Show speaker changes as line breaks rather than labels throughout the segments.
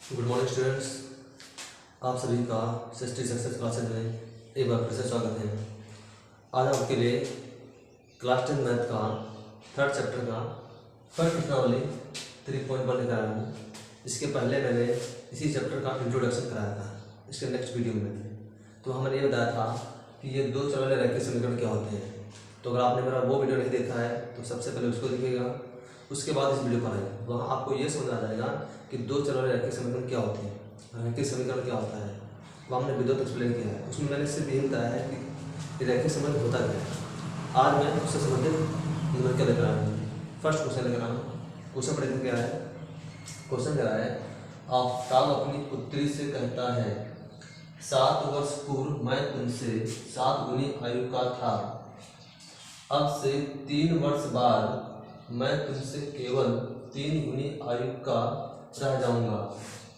Good morning students. आप सभी का सिस्टी सक्सेस क्लासेज में एक बार फिर से स्वागत है। आज आपके लिए क्लास 10 मैथ का थर्ड चैप्टर का फर्स्ट प्रश्नावली 3.1 लेकर आया हूँ। इसके पहले मैंने इसी चैप्टर का इंट्रोडक्शन कराया था इसके नेक्स्ट वीडियो में। तो हमने ये बताया था कि ये दो चर वाले रैखिक समीकरण क्या होते हैं। तो अगर आपने मेरा वो वीडियो नहीं देखा है तो सबसे पहले उसको देखिएगा, उसके बाद इस वीडियो पर आएगा। वहाँ आपको ये समझ आ जाएगा कि दो चर वाले रैखिक समीकरण क्या होते हैं, रैखिक समीकरण क्या होता है। वो हमने विद्युत एक्सप्लेन किया है, उसमें मैंने सिर्फ यही बताया है कि रैखिक समीकरण होता क्या है। आज मैं उससे संबंधित नंबर क्या लेकर आया हूँ। फर्स्ट क्वेश्चन लेकर आया हूँ। क्वेश्चन पढ़ने क्या है। क्वेश्चन क्या है, आफ्ताब अपनी पुत्री से कहता है 7 वर्ष पूर्व मैं तुमसे 7 गुनी आयु का था, अब से 3 वर्ष बाद मैं तुमसे केवल 3 गुनी आयु का रह जाऊंगा।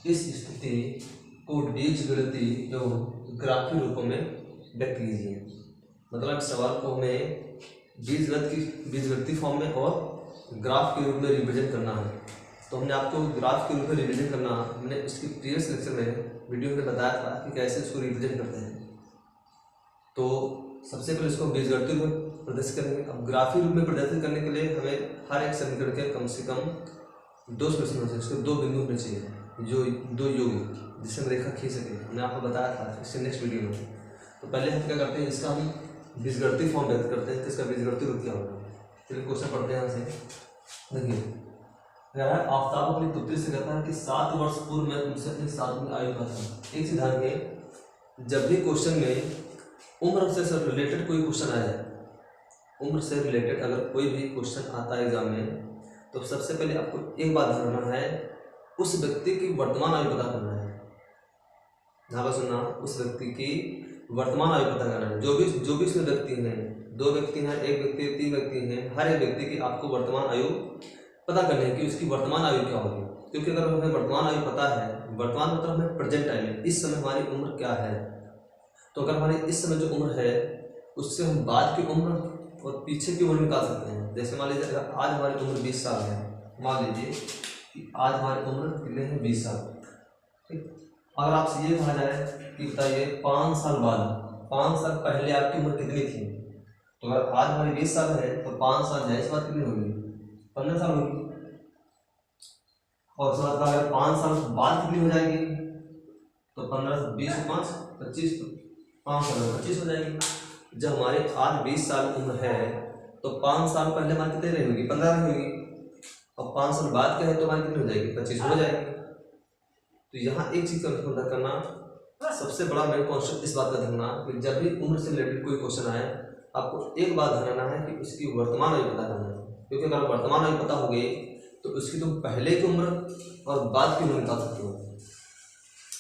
इस स्थिति को बीजगणितीय एवं ग्राफीय रूपों में व्यक्त कीजिए। मतलब सवाल को हमें बीजगणितीय फॉर्म में और ग्राफ के रूप में रिप्रेजेंट करना है। तो हमने आपको ग्राफ के रूप में रिप्रेजेंट करना, हमने उसकी प्रीवियस लेक्चर में वीडियो में बताया था कि कैसे इसको रिप्रेजेंट करते हैं। तो सबसे पहले इसको बीजगणितीय रूप में प्रदर्शित करेंगे। अब ग्राफीय रूप में प्रदर्शित करने के लिए हमें हर एक समीकरण के कम से कम 2 सॉल्यूशन होने चाहिए, उसके 2 बिंदु होने चाहिए, जो 2 योग जिससे हम रेखा खींच सके। हमने आपको बताया था इससे नेक्स्ट वीडियो में। तो पहले हम क्या करते हैं, इसका हम बीजगणितीय फॉर्म व्यक्त करते हैं कि इसका बीजगणितीय रूप क्या होगा। चलिए क्वेश्चन पढ़ते हैं यहाँ से। देखिए क्या है, आफ्ताब अपनी पुत्री से कहता है कि 7 वर्ष पूर्व मैं तुमसे अपनी 7 गुनी आयु का था। एक चीज ध्यान दें, जब भी क्वेश्चन में उम्र से रिलेटेड कोई क्वेश्चन आया है, उम्र से रिलेटेड अगर कोई भी क्वेश्चन आता है एग्जाम में, तो सबसे पहले आपको एक बात ध्यान रखना है, उस व्यक्ति की वर्तमान आयु पता करना है। यहाँ पर सुनना, उस व्यक्ति की वर्तमान आयु पता करना है। जो भी इसमें व्यक्ति हैं, 2 व्यक्ति हैं, 1 व्यक्ति, 3 व्यक्ति हैं, हर एक व्यक्ति की आपको वर्तमान आयु पता करनी है कि उसकी वर्तमान आयु क्या होगी। क्योंकि अगर हमें वर्तमान आयु पता है, वर्तमान मतलब हमें प्रेजेंट टाइम में इस समय हमारी उम्र क्या है, तो अगर हमारी इस समय जो उम्र है उससे हम बाद की उम्र और पीछे की उम्र निकाल सकते हैं। जैसे मान लीजिए अगर आज हमारी उम्र 20 साल है, मान लीजिए कि आज हमारी उम्र कितने हैं, 20 साल। ठीक, अगर आपसे ये कहा जाए कि बताइए 5 साल बाद, 5 साल पहले आपकी उम्र कितनी थी, तो अगर आज हमारी 20 साल है तो 5 साल जाए इस बात कितनी होगी, 15 साल होगी। और उसके बाद अगर 5 साल बाद कितनी हो जाएगी, तो 15 से 20 5 25, 5 साल 25 हो जाएगी। जब हमारे आज 20 साल उम्र है तो 5 साल पहले हमारी कितनी रहेगी, 15 रहेगी। और 5 साल बाद क्या है तो हमारी कितनी हो जाएगी, 25 हो जाएगी। तो यहाँ एक चीज़ का पता करना, सबसे बड़ा मेन कॉन्सेप्ट इस बात का ध्यान कि जब भी उम्र से रिलेटेड कोई क्वेश्चन आए, आपको एक बात ध्यान रखना है कि उसकी वर्तमान आयु पता करना है। क्योंकि अगर वर्तमान आयु पता हो गई तो उसकी तुम पहले की उम्र और बाद की उम्र निकाल सकते हो।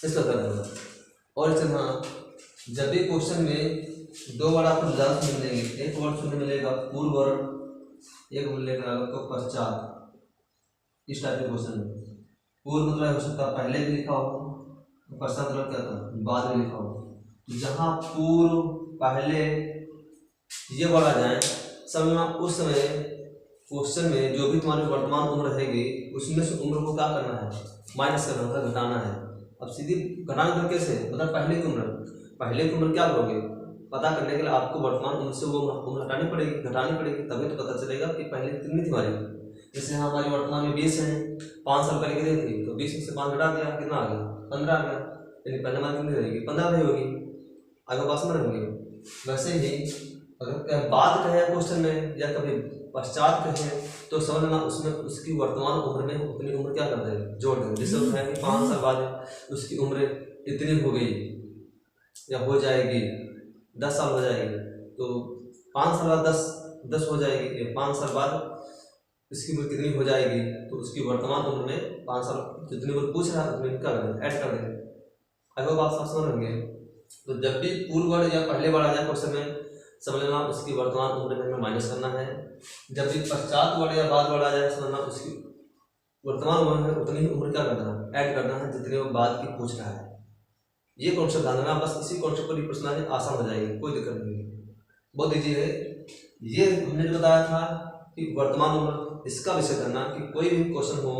इसका करना। और इस तरह जब भी क्वेश्चन में 2 वर्ड आपको ज़्यादा सुनने मिलेंगे, एक वर्ड सुनने मिलेगा पूर्व और एक मिलेगा आपको पश्चात। इस टाइप के क्वेश्चन में पूर्व मतलब हो सकता है पहले भी लिखा हो, पश्चात मतलब क्या था, बाद में लिखा हो। जहाँ पूर्व पहले ये वर्ड आ जाए, समझना उस समय क्वेश्चन में जो भी तुम्हारी वर्तमान उम्र रहेगी उसमें से उम्र को क्या करना है, माइनस करना, मतलब घटाना है। अब सीधी घटाना तो कैसे, मतलब पहले की उम्र क्या करोगे, पता करने के लिए आपको वर्तमान उम्र से वो उम्र घटानी पड़ेगी, तभी तो पता चलेगा कि पहले कितनी थी हमारी। जैसे हमारी वर्तमान में 20 है, 5 साल पहले कितनी थी, तो 20 में से 5 घटा दिया, कितना आ गया, 15 आ गया। यानी पहले हमारी कितनी रहेगी, 15 नहीं होगी, आगे पास में रहेंगे। वैसे ही अगर बात कहें क्वेश्चन में या कभी पश्चात कहें तो समझना उसमें उसकी वर्तमान उम्र में उतनी उम्र क्या कर देंगे, जोड़ देंगे। जैसे वो है कि 5 साल बाद उसकी उम्र इतनी हो गई या हो जाएगी, 10 साल हो जाएगी, तो 5 साल बाद 10 हो जाएगी। 5 साल बाद इसकी उम्र कितनी हो जाएगी, तो उसकी वर्तमान उम्र में 5 साल जितनी उम्र पूछ रहा है उतनी क्या करेंगे, ऐड कर देंगे। अगर आप सब समझ लेंगे तो जब भी पूर्व वर्ड या पहले वर्ड आ जाए क्वेश्चन में, समझना उसकी वर्तमान उम्र में माइनस करना है। जब भी पश्चात वर्ड या बाद वर्ड आ जाए, समझना उसकी वर्तमान उम्र में उतनी ही उम्र क्या करना है, ऐड करना है जितने वो बाद की पूछ रहा है। ये कॉन्सेप्ट ध्यान रखना, बस इसी कॉन्सेप्ट पर प्रश्न आसान हो जाएगी, कोई दिक्कत नहीं है, बहुत ईजी है। ये हमने जो बताया था कि वर्तमान उम्र, इसका विषय करना कि कोई भी क्वेश्चन हो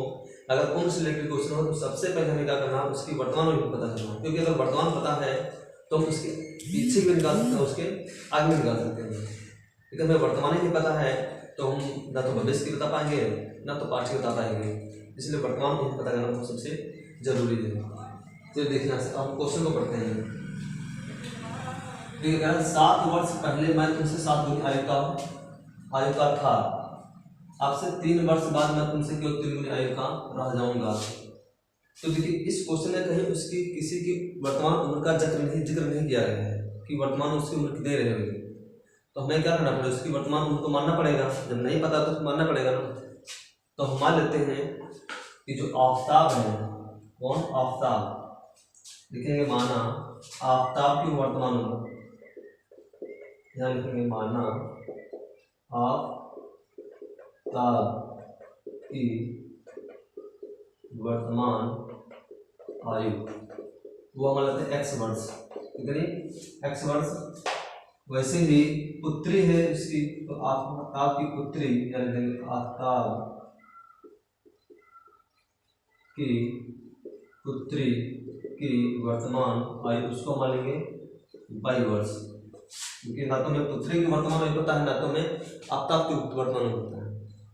अगर उम्र से रिलेटेड क्वेश्चन हो तो सबसे पहले हमें क्या करना है, उसकी वर्तमान उम्र पता करना है, क्योंकि अगर वर्तमान पता है तो हम उसके पीछे भी निकाल सकते हैं, उसके आगे भी निकाल सकते हैं। लेकिन हमें वर्तमान ही नहीं पता है तो हम ना तो भविष्य की बता पाएंगे ना तो पास्ट की बता पाएंगे, इसलिए वर्तमान को पता करना सबसे जरूरी है। तो देखना हम क्वेश्चन को पढ़ते हैं। ठीक है, 7 वर्ष पहले मैं तुमसे 7 गुनी आयु का था, आपसे 3 वर्ष बाद मैं तुमसे केवल 3 गुनी आयु का रह जाऊंगा। तो देखिए इस क्वेश्चन में कहीं उसकी किसी की वर्तमान उम्र का जिक्र नहीं किया गया है कि वर्तमान उसकी उम्र कितनी रहेगी। तो हमें क्या करना पड़ेगा, उसकी वर्तमान उम्र को मानना पड़ेगा, जब नहीं पता तो मानना पड़ेगा ना। तो हम मान लेते हैं कि जो आफताब है, कौन आफताब, लिखेंगे माना आफताब की वर्तमान उम्र, यहाँ लिखेंगे माना आफताब की वर्तमान आयु, वो मान लेते हैं x वर्ष, कितनी x वर्ष। वैसे ही पुत्री है उसकी, तो आफताब की पुत्री यानी आफताब की पुत्री की वर्तमान आयु, उसको मान लेंगे 22 वर्ष, क्योंकि ना तो में पुत्री की वर्तमान आयु पता है ना तो में आफताब की वर्तमान आयु पता है।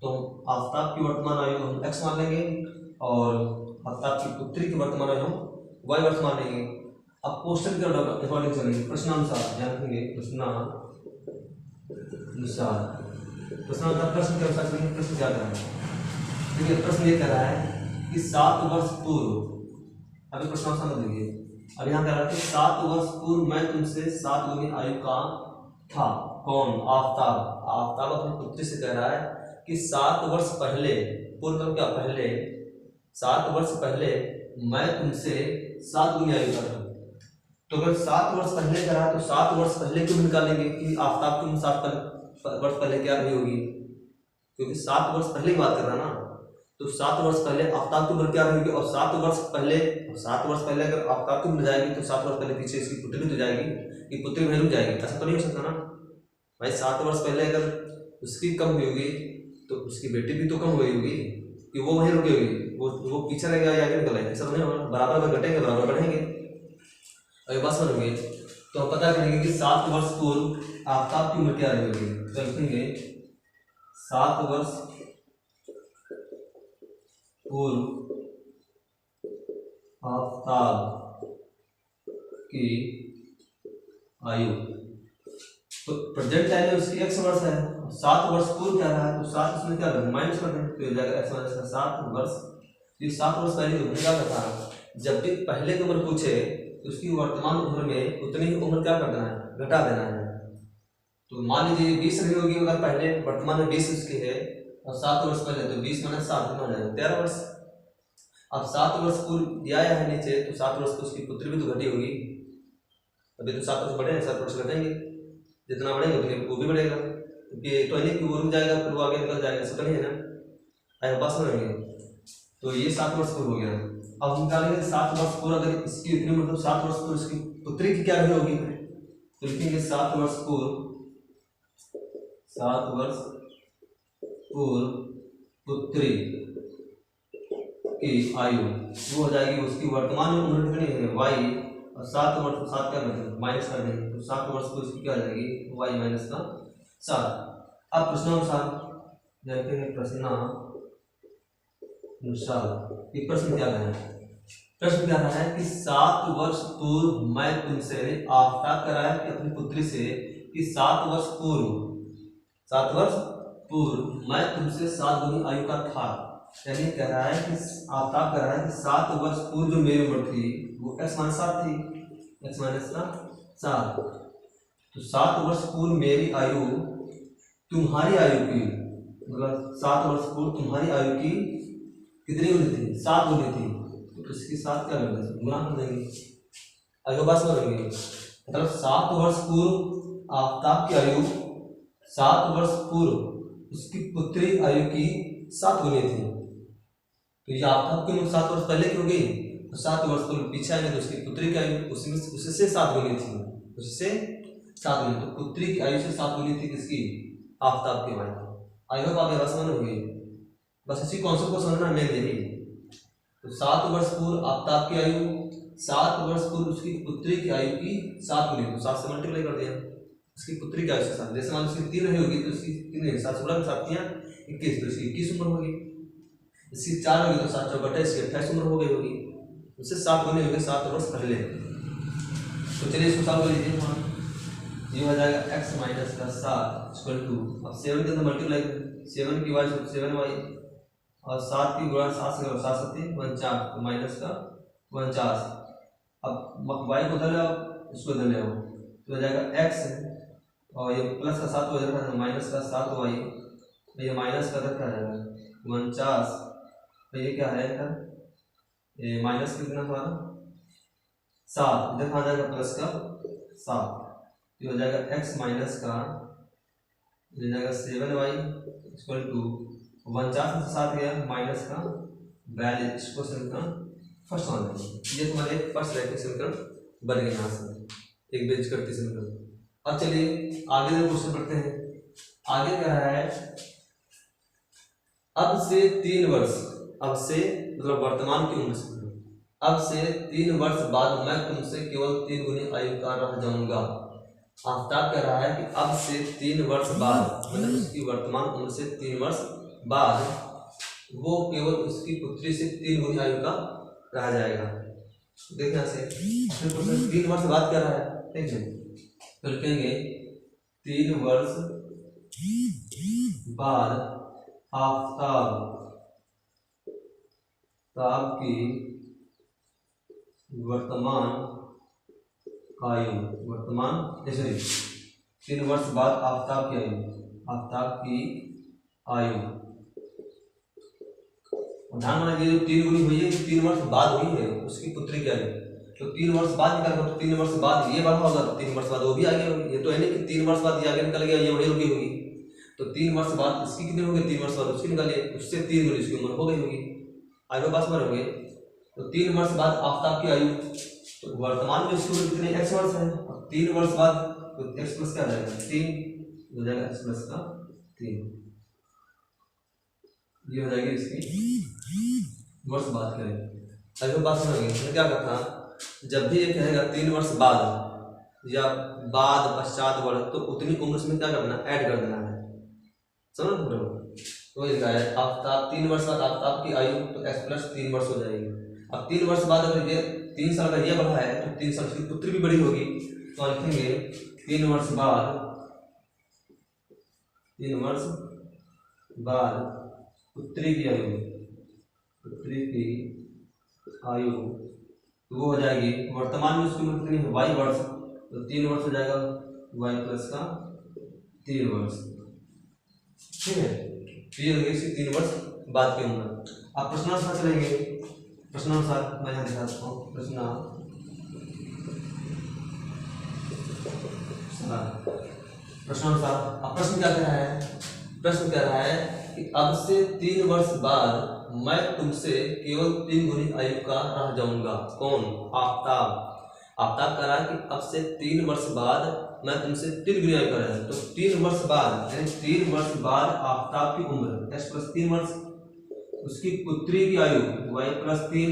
तो आफताब की वर्तमान आयु हम x मान लेंगे और आफताब की पुत्री की वर्तमान आयु हम y वर्ष मान लेंगे। अब क्वेश्चन के अकॉर्डिंग चलेंगे, प्रश्नानुसार ध्यान रखेंगे, प्रश्नानुसार प्रश्न के अनुसार चलेंगे। प्रश्न क्या कर रहा है, देखिए प्रश्न ये कह रहा है कि 7 वर्ष पूर्व, अभी प्रश्नानुसार मत देखिए, अब यहाँ कह रहा है कि 7 वर्ष पूर्व मैं तुमसे 7 गुनी आयु का था, कौन, आफताब। आफताब अपनी पुत्री से कह रहा है कि 7 वर्ष पहले, पूर्व क्या पहले, 7 वर्ष पहले मैं तुमसे 7 गुनी आयु का था। तो अगर 7 वर्ष पहले करा तो 7 वर्ष पहले क्यों निकालेंगे कि आफताब की उम्र 7 वर्ष पहले क्या रही होगी, क्योंकि 7 वर्ष पहले की बात कर रहा ना। तो 7 वर्ष पहले आफताब की उम्र क्या रहेगी, और 7 वर्ष पहले अगर आफताब की उम्र जाएगी तो 7 वर्ष पहले पीछे इसकी पुत्री तो जाएगी, कि पुत्री वहीं रुक जाएगी, ऐसा तो नहीं हो सकता ना भाई। 7 वर्ष पहले अगर उसकी कम हुई होगी तो उसकी बेटी भी तो कम हुई होगी, कि वो वहीं रुकी होगी, वो पीछे रहेगा या आगे निकल आएगा, ऐसा तो नहीं होगा। बराबर में घटेंगे बराबर बढ़ेंगे। अगर बात समझोगे तो हम पता करेंगे कि 7 वर्ष पूर्व आफताब की उम्र क्या रहेगी। तो लिखेंगे 7 वर्ष पूर्व आफताब की आयु, तो प्रेजेंट टाइम में उसकी x वर्ष है, 7 वर्ष पूर्व क्या रहा है तो 7 उसमें क्या करना माइनस कर दें, तो जाएगा x वर्ष का 7 वर्ष। ये 7 वर्ष पहले क्या करता है, जब भी पहले की उम्र पूछे तो उसकी वर्तमान उम्र में उतनी ही उम्र क्या करना है, घटा देना है। तो मान लीजिए 20 रही होगी, अगर पहले वर्तमान में 20 उसकी है और 7 वर्ष पहले, तो 20 माइनस 7 कितना हो जाएगा 13 वर्ष। अब 7 वर्ष पूर्व दिया है नीचे, तो 7 वर्ष तो उसकी पुत्री भी तो घटी होगी, अभी तो 7 वर्ष बढ़े हैं, 7 वर्ष घटेंगे, जितना बढ़ेंगे उतनी वो भी बढ़ेगा, क्योंकि तो नहीं कि वो रुक जाएगा फिर वो आगे निकल जाएगा, ऐसा तो नहीं है ना। आया पास में रहेंगे, तो ये 7 वर्ष पूर्व हो गया। अब हम निकालेंगे 7 वर्ष पूर्व, अगर इसकी इतनी मतलब 7 वर्ष पूर्व इसकी पुत्री की क्या रही होगी, तो लिखेंगे 7 वर्ष पूर्व पुत्री की आयु, वो हो जाएगी उसकी वर्तमान उम्र कितनी है y, और 7 वर्ष 7 क्या बचेगा माइनस कर देंगे, तो 7 वर्ष पूर्व इसकी क्या हो जाएगी y माइनस का 7। अब प्रश्नानुसार देखेंगे, प्रश्नानुसार ये प्रश्न क्या है, प्रश्न क्या है कि 7 वर्ष पूर्व मैं तुमसे, आफताब कर रहा है कि अपनी पुत्री से कि 7 वर्ष पूर्व मैं तुमसे 7 गुनी आयु का था, यानी कह रहा है कि आफताब कह रहा है कि 7 वर्ष पूर्व जो मेरी उम्र थी वो x माइनस 7 थी, x माइनस 7। तो 7 वर्ष पूर्व मेरी आयु तुम्हारी आयु की, मतलब 7 वर्ष पूर्व तुम्हारी आयु की कितनी गुनी थी, 7 गुनी थी, तो इसके साथ क्या करेंगे गुना कर देंगे, आगे बात समझेंगे। मतलब 7 वर्ष पूर्व आफताब की आयु 7 वर्ष पूर्व उसकी पुत्री आयु की 7 गुनी थी, तो ये आफताब की उम्र 7 वर्ष पहले की हो गई, तो 7 वर्ष पूर्व पीछे आएंगे तो उसकी पुत्री की आयु उससे 7 गुनी थी, उससे 7 गुनी, तो पुत्री की आयु से 7 गुनी थी किसकी, आफताब की आयु। आई होप आप यह समझ होगी, बस इसी कॉन्सेप्ट को समझना मेन यही। तो 7 वर्ष पूर्व आफ्ताब की आयु 7 वर्ष पूर्व उसकी पुत्री की आयु की 7 गुनी, तो 7 से मल्टीप्लाई कर दिया उसकी पुत्री की आयु से 7। जैसे मान लो उसकी 3 रही होगी तो उसकी 3 7 16 7 21, तो इसकी 21 उम्र होगी। इसकी 4 होगी तो 7 4 इसकी 28 उम्र हो गई होगी। उससे 7 गुनी होगी 7 वर्ष पहले। तो चलिए इसको सॉल्व कर लीजिए। हाँ, ये हो जाएगा x माइनस का 7 इक्वल टू, अब 7 के अंदर मल्टीप्लाई 7 की वाई 7y और 7 की गुणा 7 से 7 7 49, तो माइनस का 49। अब y को उधर ले आओ, इसको इधर ले आओ, तो हो जाएगा x और ये प्लस का 7 हो जाएगा माइनस का 7y, ये माइनस का इधर क्या आ जाएगा 49, तो ये क्या है इधर ये माइनस कितना हुआ 7, इधर आ जाएगा प्लस का 7, ये हो जाएगा x माइनस का हो जाएगा 7y इक्वल टू 49 में से 7 गया माइनस का 42। इसको समीकरण फर्स्ट मान लेंगे। ये तुम्हारे फर्स्ट रैखिक समीकरण बन गए यहाँ से एक बेंच करती समीकरण। अब चलिए आगे जो क्वेश्चन पढ़ते हैं। आगे क्या है, अब से 3 वर्ष, अब से मतलब वर्तमान की उम्र से, अब से 3 वर्ष बाद मैं तुमसे केवल 3 गुनी आयु का रह जाऊंगा। आफ्ताब कह रहा है कि अब से 3 वर्ष बाद मतलब उसकी वर्तमान उम्र से 3 वर्ष बाद वो केवल उसकी पुत्री से 3 गुनी आयु का रह जाएगा। देखिए यहाँ से 3 वर्ष बाद क्या रहा है, ठीक है, तो लिखेंगे 3 वर्ष बाद आफ्ताब की वर्तमान आयु, वर्तमान सॉरी 3 वर्ष बाद आफ्ताब की आयु, आफ्ताब की आयु ध्यान रखना, ये जो 3 गुनी हुई है 3 वर्ष बाद हुई है उसकी पुत्री की आयु, तो 3 वर्ष बाद निकाल, तो 3 वर्ष बाद ये बढ़ा होगा तो 3 वर्ष बाद वो भी आगे होगी। ये तो है नहीं कि 3 वर्ष बाद ये आगे निकल गया ये वही रुकी होगी, तो 3 वर्ष बाद इसकी कितनी होगी 3 वर्ष बाद उसकी निकालिए, उससे 3 गुनी उसकी उम्र हो गई होगी, आगे पास में होंगे। तो 3 वर्ष बाद आफ्ताब की आयु, तो वर्तमान में उसकी उम्र कितनी x वर्ष है, 3 वर्ष बाद तो x प्लस क्या जाएगा 3 हो जाएगा, x प्लस का 3, ये हो जाएगी इसकी वर्ष बाद करें। अगर बात समझोगे तो क्या करता, जब भी ये कहेगा 3 वर्ष बाद या बाद पश्चात वर्ष, तो उतनी उम्र में क्या करना ऐड कर देना है, समझ रहे हो। तो ये है आफ्ताब 3 वर्ष बाद आफ्ताब की आयु, तो x प्लस 3 वर्ष हो जाएगी। अब 3 वर्ष बाद अगर ये 3 साल का ये बढ़ा है तो 3 साल की पुत्री भी बड़ी होगी, तो लिखेंगे 3 वर्ष बाद, 3 वर्ष बाद पुत्री की आयु, पुत्री की आयु तो वो हो जाएगी वर्तमान में उसकी उम्र कितनी है y वर्ष, तो 3 वर्ष हो जाएगा y प्लस का 3 वर्ष, ठीक है। तो ये हो गई इसकी 3 वर्ष बाद की उम्र। आप प्रश्नानुसार चलेंगे, प्रश्नानुसार मैं यहाँ दिखाता हूँ, प्रश्नानुसार अब प्रश्न क्या कह रहा है, प्रश्न कह रहा है कि अब से 3 वर्ष बाद मैं तुमसे केवल 3 गुनी आयु का रह जाऊंगा। कौन, आफ्ताब। आफ्ताब कह रहा है कि अब से 3 वर्ष बाद मैं तुमसे 3 गुनी आयु का रह, तो 3 वर्ष बाद यानी 3 वर्ष बाद आफ्ताब की उम्र x प्लस 3 वर्ष, उसकी पुत्री की आयु y प्लस 3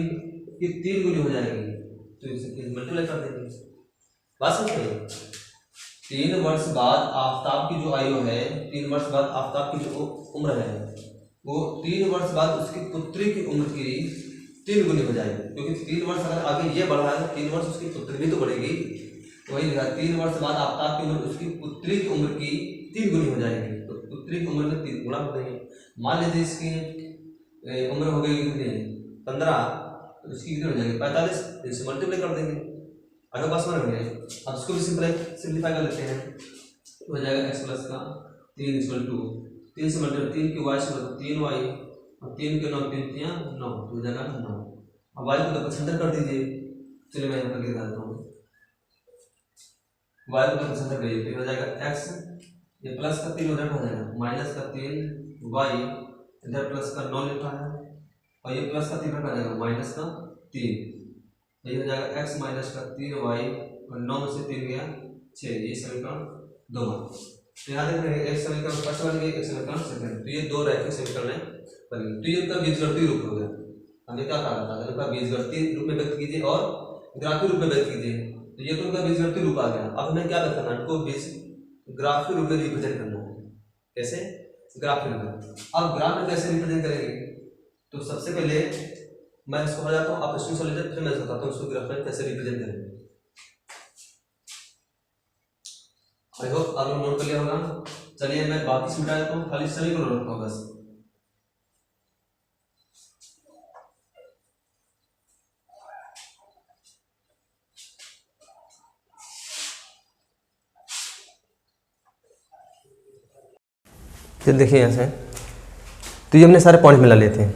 की 3 गुनी हो जाएगी, तो इसे मल्टीप्लाई कर देंगे। बात समझ गए। 3 वर्ष बाद आफ्ताब की जो आयु है, 3 वर्ष बाद आफ्ताब की जो उम्र है वो 3 वर्ष बाद उसकी पुत्री की उम्र की 3 गुनी हो जाएगी, क्योंकि 3 वर्ष अगर आगे ये बढ़ा है 3 वर्ष उसकी पुत्री भी तो बढ़ेगी, वही लिखा 3 वर्ष बाद आफ्ताब की उम्र उसकी पुत्री की उम्र की 3 गुनी हो जाएगी, तो पुत्री की उम्र में 3 गुना हो जाएगी। मान लीजिए इसकी उम्र हो गई कितनी 15, तो इसकी कितनी हो जाएगी 45, इसे मल्टीप्लाई कर देंगे, आगे पास में रहेंगे। अब इसको भी सिंप्लीफाई कर लेते हैं, तो हो जाएगा x प्लस का 3 इक्वल टू 3 से मल्टीप्लाई 3 की y से 3y और 3 के 9 3 3 9, तो हो जाएगा 9। अब y को तो परसेंटेज कर दीजिए, चलिए मैं यहाँ करके दिखाता हूँ, y को तो परसेंटेज करिए, फिर हो जाएगा x ये प्लस का 3 उधर हो जाएगा माइनस का 3 y इधर प्लस का 9 लिखा है और ये प्लस का 3 रखा जाएगा माइनस का 3, ये हो जाएगा x माइनस का 3y और 9 में से 3 गया 6, ये समीकरण 2 बन। तो यहाँ देख रहे हैं एक समीकरण फर्स्ट बन गया, एक समीकरण सेकंड, तो ये 2 रैखिक समीकरण बन गए, तो ये इनका बीजगणितीय रूप हो गया। हमें क्या कहा था, अगर उनका बीजगणितीय रूप में व्यक्त कीजिए और ग्राफीय रूप में व्यक्त कीजिए। तो ये तो उनका बीजगणितीय रूप आ गया। अब हमें क्या करना है, इनको ग्राफीय रूप में रिप्रेजेंट करना है। कैसे? ग्राफीय रूप में। अब ग्राफ में कैसे रिप्रेजेंट करेंगे, तो सबसे पहले मैं इसको हो जाता हूँ, आप इसको समझ लेते, फिर मैं बताता हूँ इसको ग्राफ में कैसे रिप्रेजेंट करेंगे। आई होप आप लोग नोट कर लिया होगा। चलिए मैं बाकी से मिटा देता हूँ, खाली सभी को नोट रखो बस। ये देखिए यहाँ से, तो ये हमने सारे पॉइंट मिला लिए थे।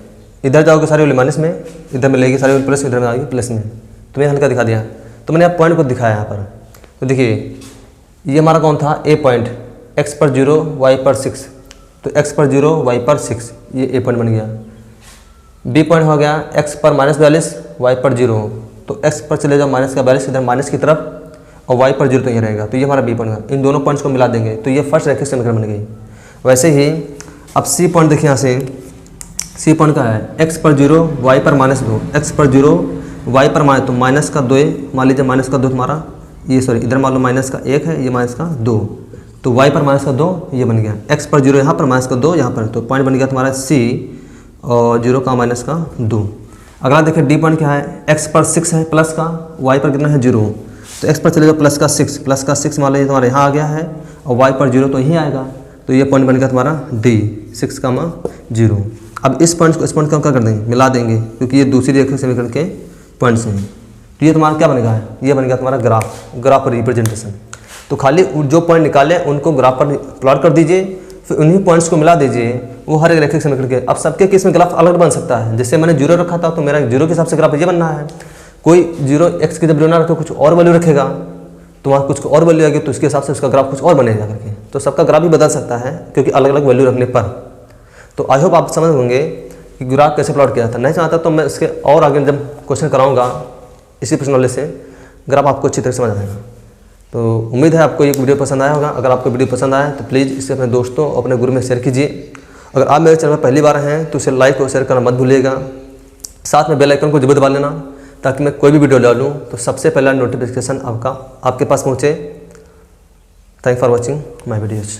इधर जाओगे सारे वाले माइनस में, इधर मिलेगी सारे वाले प्लस, इधर में आएगी प्लस में। तो मैंने हल्का दिखा दिया, तो मैंने आप पॉइंट को दिखाया यहाँ पर। तो देखिए ये हमारा कौन था, ए पॉइंट, एक्स पर 0 वाई पर 6, तो एक्स पर 0 वाई पर 6, ये ए पॉइंट बन गया। बी पॉइंट हो गया एक्स पर -42 वाई पर 0, तो एक्स पर चले जाओ -42, इधर माइनस की तरफ, और वाई पर 0 तो ये रहेगा, तो ये हमारा बी पॉइंट है। इन दोनों पॉइंट्स को मिला देंगे तो ये फर्स्ट रेखीय समीकरण बन गई। वैसे ही अब सी पॉइंट देखिए यहाँ से, सी पॉइंट का है एक्स पर 0 वाई पर -2, एक्स पर 0 वाई पर माइनस, तो माइनस का 2, मान लीजिए माइनस का 2 तुम्हारा, ये सॉरी इधर मान लो माइनस का 1 है, ये माइनस का 2, तो वाई पर माइनस का 2 ये बन गया। एक्स पर 0 यहाँ पर, माइनस का 2 यहाँ पर, तो पॉइंट बन गया तुम्हारा सी, और 0 का माइनस का 2। अगला देखिए डी पॉइंट क्या है, एक्स पर 6 है प्लस का, वाई पर कितना है 0, तो एक्स पर चलेगा प्लस का 6, प्लस का 6 मान लीजिए तुम्हारा यहाँ आ गया है, और वाई पर 0 तो यहीं आएगा, तो ये पॉइंट बन गया तुम्हारा डी, 6,0। अब इस पॉइंट को इस पॉइंट को क्या कर देंगे, मिला देंगे, क्योंकि ये दूसरी रेखा समीकरण के पॉइंट्स हैं। तो ये तुम्हारा क्या बनेगा, ये बन गया तुम्हारा ग्राफ रिप्रेजेंटेशन। तो खाली जो पॉइंट निकाले उनको ग्राफ पर प्लॉट कर दीजिए, फिर उन्हीं पॉइंट्स को मिला दीजिए, वो हर एक रेखा समीकरण के। अब सबके केस में ग्राफ अलग बन सकता है, जैसे मैंने 0 रखा था तो मेरा 0 के हिसाब से ग्राफ ये बनना है। कोई 0 एक्स की जब 0 ना रखे कुछ और वैल्यू रखेगा, तो वहाँ कुछ और वैल्यू आएगी, तो उसके हिसाब से उसका ग्राफ कुछ और बनेगा करके। तो सबका ग्राफ भी बदल सकता है क्योंकि अलग अलग वैल्यू रखने पर। तो आई होप आप समझ होंगे कि ग्राफ कैसे प्लॉट किया था। नहीं चाहता तो मैं इसके और आगे जब क्वेश्चन कराऊंगा इसी प्रश्न वाले से, ग्राफ आपको अच्छी तरह समझ आएगा। तो उम्मीद है आपको ये वीडियो पसंद आया होगा। अगर आपको वीडियो पसंद आया तो प्लीज़ इसे अपने दोस्तों और अपने ग्रुप में शेयर कीजिए। अगर आप मेरे चैनल पर पहली बार हैं तो इसे लाइक और शेयर करना मत भूलिएगा। साथ में बेल आइकन को जरूर दबा लेना, ताकि मैं कोई भी वीडियो डालूं तो सबसे पहला नोटिफिकेशन आपके पास पहुँचे। Thank for watching my videos.